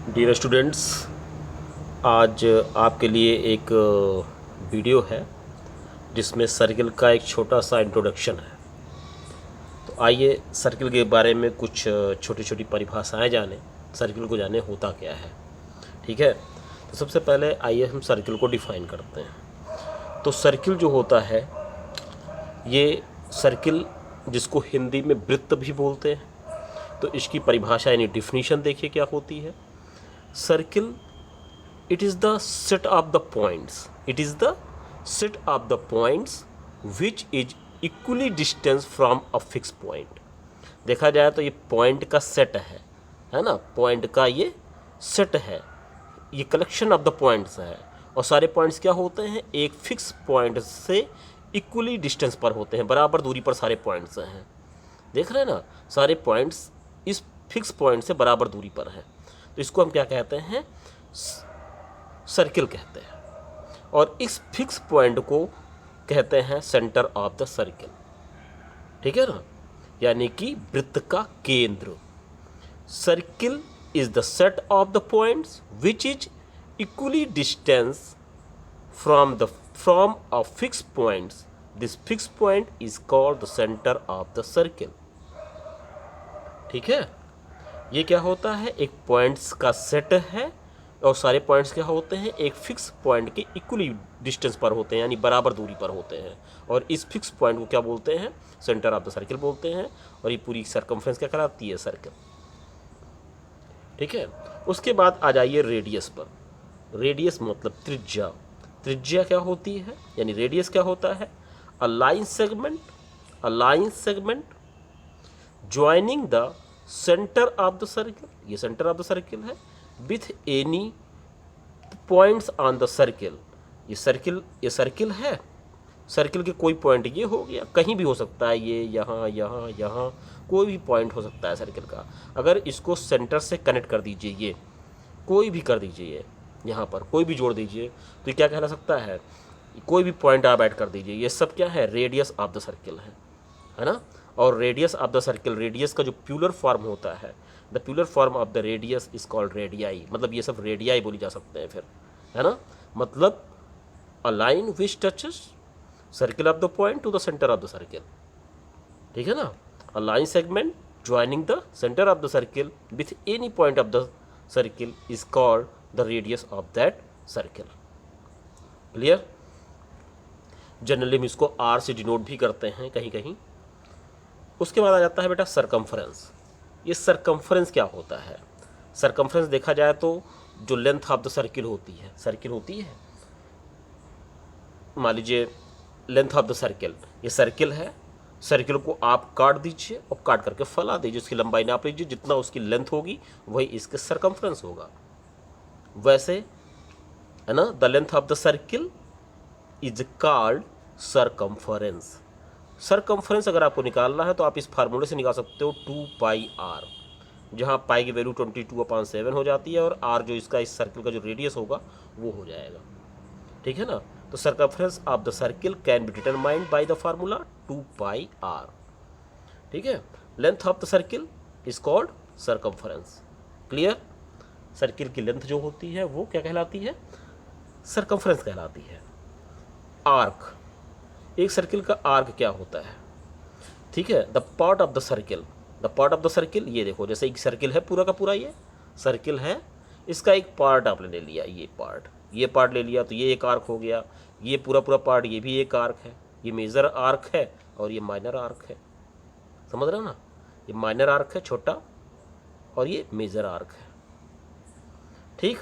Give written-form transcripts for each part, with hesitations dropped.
Dear students, आज आपके लिए एक वीडियो है जिसमें सर्किल का एक छोटा सा इंट्रोडक्शन है। तो आइए सर्किल के बारे में कुछ छोटी छोटी परिभाषाएं जानें, सर्किल को जानें होता क्या है। ठीक है, तो सबसे पहले आइए हम सर्किल को डिफ़ाइन करते हैं। तो सर्किल जो होता है, ये सर्किल जिसको हिंदी में वृत्त भी बोलते हैं, तो इसकी परिभाषा यानी डिफिनीशन देखिए क्या होती है। Circle, it is the set of the points, it is the set of the points which is equally distance from a fixed point। देखा जाए तो ये पॉइंट का सेट है ना, पॉइंट का ये सेट है, ये कलेक्शन ऑफ द पॉइंट्स है। और सारे पॉइंट्स क्या होते हैं, एक फिक्स पॉइंट से इक्वली डिस्टेंस पर होते हैं, बराबर दूरी पर सारे पॉइंट्स हैं। देख रहे हैं ना, सारे पॉइंट्स इस फिक्स पॉइंट से बराबर दूरी पर हैं। तो इसको हम क्या कहते हैं, सर्किल कहते हैं। और इस फिक्स पॉइंट को कहते हैं सेंटर ऑफ द सर्किल। ठीक है ना, यानी कि वृत्त का केंद्र। Circle is the set of the points which is equally distance from a fix points. This fix point is called the centre of the circle. ठीक है, ये क्या होता है, एक पॉइंट्स का सेट है और सारे पॉइंट्स क्या होते हैं, एक फिक्स पॉइंट के इक्वली डिस्टेंस पर होते हैं, यानी बराबर दूरी पर होते हैं। और इस फिक्स पॉइंट को क्या बोलते हैं, सेंटर ऑफ द सर्किल बोलते हैं। और ये पूरी सर्कमफ्रेंस क्या कहलाती है, सर्किल। ठीक है, उसके बाद आ जाइए रेडियस पर। रेडियस मतलब त्रिज्या। त्रिज्या क्या होती है, यानी रेडियस क्या होता है, a line segment joining the centre of the circle, ये सेंटर ऑफ द सर्किल है, with any points on the circle. ये सर्किल है, सर्किल के कोई पॉइंट, ये हो गया, कहीं भी हो सकता है, ये यहाँ यहाँ यहाँ कोई भी पॉइंट हो सकता है सर्किल का। अगर इसको सेंटर से कनेक्ट कर दीजिए, ये कोई भी कर दीजिए, यहाँ पर कोई भी जोड़ दीजिए, तो ये क्या कहला सकता है, कोई भी पॉइंट आप ऐड कर दीजिए, ये सब क्या है, रेडियस ऑफ द सर्किल है ना। और radius of the circle, radius का जो प्यूलर फॉर्म होता है, the plural form of the radius is called radii. मतलब ये सब रेडियाई बोली जा सकते हैं फिर, है ना। मतलब a line which touches circle of the point two the centre of the circle. ठीक है ना, अ line segment joining the centre of the circle with any point of the circle is called the radius of that circle. Clear. Generally हम इसको are से denote भी करते हैं कहीं कहीं। उसके बाद आ जाता है बेटा सरकमफ्रेंस। ये सरकमफ्रेंस क्या होता है, सरकमफ्रेंस देखा जाए तो जो लेंथ ऑफ द सर्किल होती है, सर्किल होती है, मान लीजिए लेंथ ऑफ द सर्किल, ये सर्किल है, सर्किल को आप काट दीजिए और काट करके फैला दीजिए, उसकी लंबाई नाप लीजिए, जितना उसकी लेंथ होगी वही इसके सरकमफ्रेंस होगा। वैसे है ना, the length of the circle is called circumference. Circumference अगर आपको निकालना है तो आप इस फार्मूले से निकाल सकते हो 2πr, जहाँ पाई की वैल्यू 22/7 हो जाती है और आर जो इसका इस सर्किल का जो रेडियस होगा वो हो जाएगा। ठीक है ना, तो circumference of the circle can be determined by the formula 2πr। ठीक है, length of the circle is called circumference. Clear. Circle की लेंथ जो होती है वो क्या कहलाती है, सरकमफ्रेंस कहलाती है। आर्क, एक सर्किल का आर्क क्या होता है, ठीक है, the part of the circle, the part of the circle. ये देखो, जैसे एक सर्किल है, पूरा का पूरा ये सर्किल है, इसका एक पार्ट आपने ले लिया, ये पार्ट ले लिया, तो ये एक आर्क हो गया। ये पूरा पूरा पार्ट, ये भी एक आर्क है, ये मेजर आर्क है और ये माइनर आर्क है। समझ रहे हो ना, ये माइनर आर्क है छोटा और ये मेजर आर्क है। ठीक।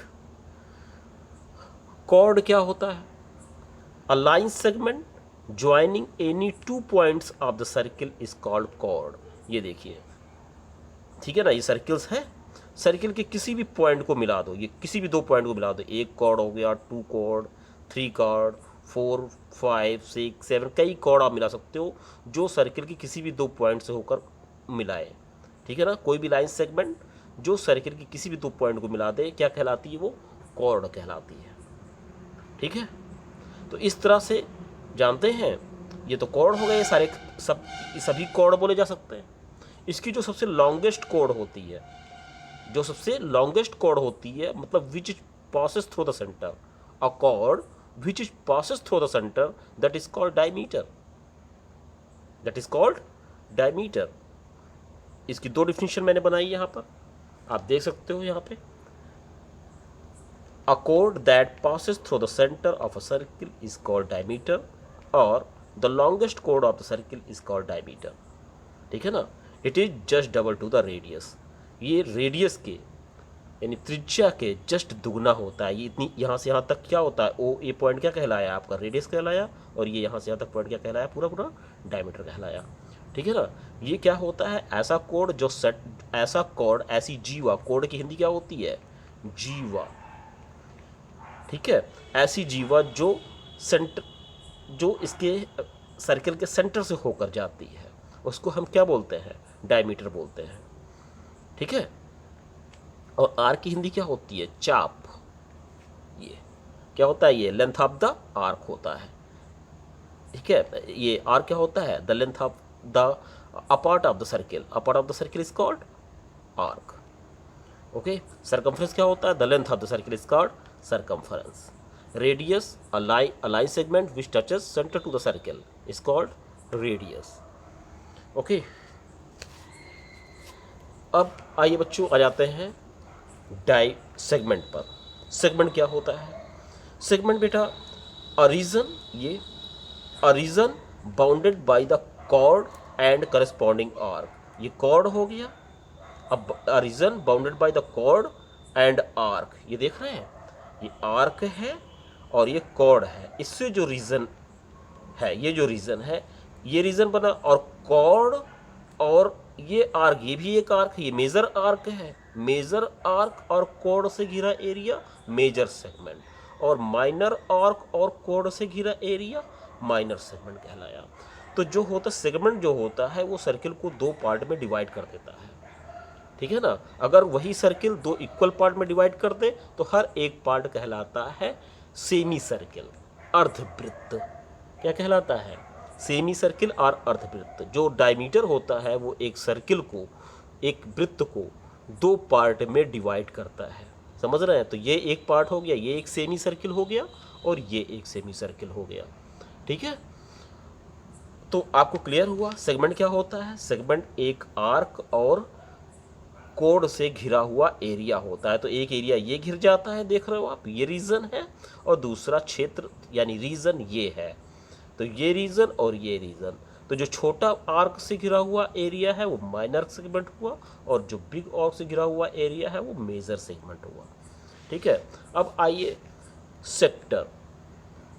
कॉर्ड क्या होता है, a line segment joining any 2 points of the circle is called chord. ये देखिए, ठीक है ना, ये सर्किल्स है, सर्किल के किसी भी पॉइंट को मिला दो, ये किसी भी 2 पॉइंट को मिला दो, एक कॉर्ड हो गया, 2 कॉर्ड, 3 कॉर्ड, 4, 5, 6, 7, कई कॉर्ड आप मिला सकते हो जो सर्किल की किसी भी 2 पॉइंट से होकर मिलाए। ठीक है ना, कोई भी लाइन सेगमेंट जो सर्किल की किसी भी 2 पॉइंट को मिला दे क्या कहलाती है, वो कॉर्ड कहलाती है। ठीक है, तो इस तरह से जानते हैं, ये तो कॉर्ड हो गए सारे, सभी कॉर्ड बोले जा सकते हैं। इसकी जो सबसे लॉन्गेस्ट कॉर्ड होती है, जो सबसे लॉन्गेस्ट कॉर्ड होती है, मतलब which is passes through the centre, a cord which is passes through the centre that is called diameter, that is called diameter. इसकी दो डिफिनीशन मैंने बनाई यहाँ पर, आप देख सकते हो यहाँ पे। A chord that passes through the center of a circle is called diameter or the longest chord of the circle is called diameter। ठीक है ना, it is just double to the radius। ये रेडियस के यानी त्रिज्या के just दुगना होता है। ये इतनी यहाँ से यहाँ तक क्या होता है, ओ ये पॉइंट क्या कहलाया आपका, रेडियस कहलाया, और ये यहाँ से यहाँ तक पॉइंट क्या कहलाया, पूरा पूरा डायमीटर कहलाया। ठीक है ना, ये क्या होता है, ऐसा कोड जो सेट, ऐसा कोड, ऐसी जीवा, कोड की हिंदी क्या होती है, जीवा। ठीक है, ऐसी जीवा जो सेंटर, जो इसके सर्कल के सेंटर से होकर जाती है, उसको हम क्या बोलते हैं, डायमीटर बोलते हैं। ठीक है, और आर की हिंदी क्या होती है, चाप। ये क्या होता है, ये लेंथ ऑफ द आर्क होता है। ठीक है, ये आर क्या होता है, the length of the a part of the circle, a part of the circle is called arc. Okay, circumference क्या होता है, the length of the circle is called circumference। radius, a line segment which touches center to the circle is called radius। okay, अब आइए बच्चों आ जाते हैं die segment पर। Segment क्या होता है, सेगमेंट बेटा a region, ये a region bounded by the chord and corresponding arc। ये chord हो गया, अब a region bounded by the chord and arc, ये देख रहे हैं, ये आर्क है और ये कॉर्ड है, इससे जो रीजन है, ये जो रीजन है, ये रीजन बना, और कॉर्ड और ये आर्क, ये भी एक आर्क है, ये मेजर आर्क है, मेजर आर्क और कॉर्ड से घिरा एरिया मेजर सेगमेंट, और माइनर आर्क और कॉर्ड से घिरा एरिया माइनर सेगमेंट कहलाया। तो जो होता सेगमेंट जो होता है वो सर्किल को दो पार्ट में डिवाइड कर देता है। ठीक है ना, अगर वही सर्किल दो इक्वल पार्ट में डिवाइड कर दे तो हर एक पार्ट कहलाता है सेमी सर्किल, अर्धवृत्त। क्या कहलाता है, सेमी सर्किल और अर्धवृत्त। जो डायमीटर होता है वो एक सर्किल को, एक वृत्त को दो पार्ट में डिवाइड करता है, समझ रहे हैं। तो ये एक पार्ट हो गया, ये एक सेमी सर्किल हो गया और ये एक सेमी सर्किल हो गया। ठीक है, तो आपको क्लियर हुआ सेगमेंट क्या होता है। सेगमेंट एक आर्क और कोड से घिरा हुआ एरिया होता है। तो एक एरिया ये घिर जाता है, देख रहे हो आप, ये रीजन है, और दूसरा क्षेत्र यानी रीजन ये है। तो ये रीजन और ये रीजन, तो जो छोटा आर्क से घिरा हुआ एरिया है वो माइनर सेगमेंट हुआ, और जो बिग आर्क से घिरा हुआ एरिया है वो मेजर सेगमेंट हुआ। ठीक है, अब आइए सेक्टर।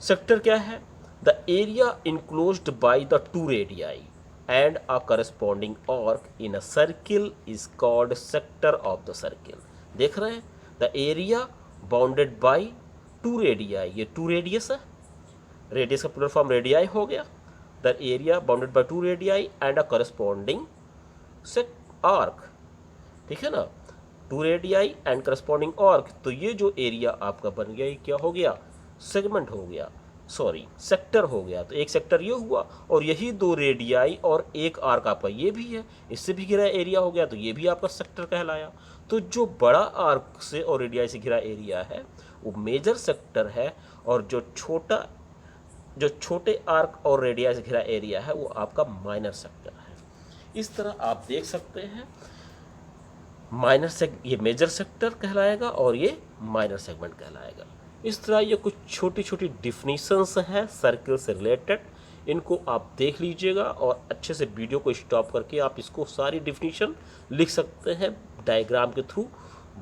सेक्टर क्या है, the area enclosed by the two radii and a corresponding arc in a circle is called sector of the circle। देख रहे हैं, the area bounded by two radii, ये two radius है, radius का plural form radii हो गया, the area bounded by two radii and a corresponding arc। ठीक है ना, two radii and corresponding arc, तो ये जो एरिया आपका बन गया, ये क्या हो गया, सेगमेंट हो गया, सॉरी सेक्टर हो गया। तो एक सेक्टर ये हुआ, और यही दो रेडियाई और एक आर्क आपका ये भी है, इससे भी घिरा एरिया हो गया, तो ये भी आपका सेक्टर कहलाया। तो जो बड़ा आर्क से और रेडियाई से घिरा एरिया है वो मेजर सेक्टर है, और जो छोटे आर्क और रेडियाई से घिरा एरिया है वो आपका माइनर सेक्टर है। इस तरह आप देख सकते हैं, ये मेजर सेक्टर कहलाएगा और ये माइनर सेगमेंट कहलाएगा। इस तरह ये कुछ छोटी छोटी डिफिनीशंस हैं सर्किल से रिलेटेड, इनको आप देख लीजिएगा, और अच्छे से वीडियो को स्टॉप करके आप इसको सारी डिफिनीशन लिख सकते हैं। डायग्राम के थ्रू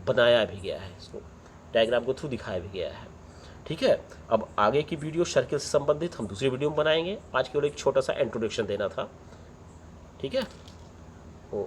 बनाया भी गया है, इसको डायग्राम के थ्रू दिखाया भी गया है। ठीक है, अब आगे की वीडियो सर्किल से संबंधित हम दूसरी वीडियो में बनाएंगे। आज केवल एक छोटा सा इंट्रोडक्शन देना था। ठीक है, ओ